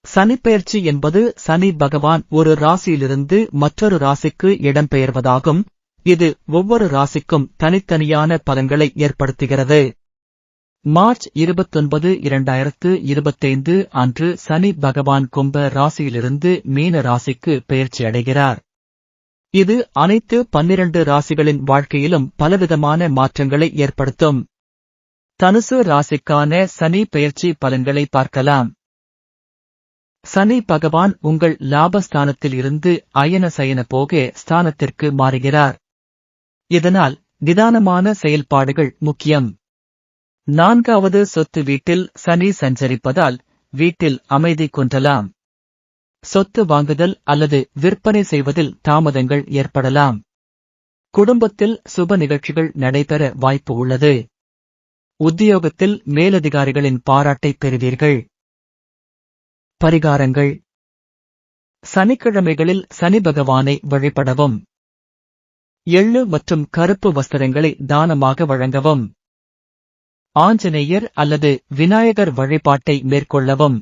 சனிப்பெயர்ச்சி என்பது சனி பகவான் ஒரு ராசியிலிருந்து மற்றொரு ராசிக்கு இடம்பெயர்வதாகும். இது ஒவ்வொரு ராசிக்கும் தனித்தனியான பலன்களை ஏற்படுத்துகிறது. மார்ச் 29, 2025 அன்று சனி பகவான் கும்ப ராசியிலிருந்து மீன ராசிக்கு பெயர்ச்சியடைகிறார். இது அனைத்து 12 ராசிகளின் வாழ்க்கையிலும் பலவிதமான மாற்றங்களை ஏற்படுத்தும். தனுசு ராசிக்கான சனி பெயர்ச்சி பலன்களை பார்க்கலாம். சனி பகவான் உங்கள் லாபஸ்தானத்தில் இருந்து அயன சயன போக ஸ்தானத்திற்கு மாறுகிறார். இதனால் நிதானமான செயல்பாடுகள் முக்கியம். 4வது சொத்து வீட்டில் சனி சஞ்சரிப்பதால் வீட்டில் அமைதி குன்றலாம். சொத்து வாங்குதல் அல்லது விற்பனை செய்வதில் தாமதங்கள் ஏற்படலாம். குடும்பத்தில் சுப நிகழ்ச்சிகள் நடைபெற வாய்ப்பு உள்ளது. உத்தியோகத்தில் மேலதிகாரிகளின் பாராட்டை பெறுவீர்கள். பரிகாரங்கள்: சனிக்கிழமைகளில் சனி பகவானை வழிபடவும். எள்ளு மற்றும் கருப்பு வஸ்திரங்களை தானமாக வழங்கவும். ஆஞ்சநேயர் அல்லது விநாயகர் வழிபாட்டை மேற்கொள்ளவும்.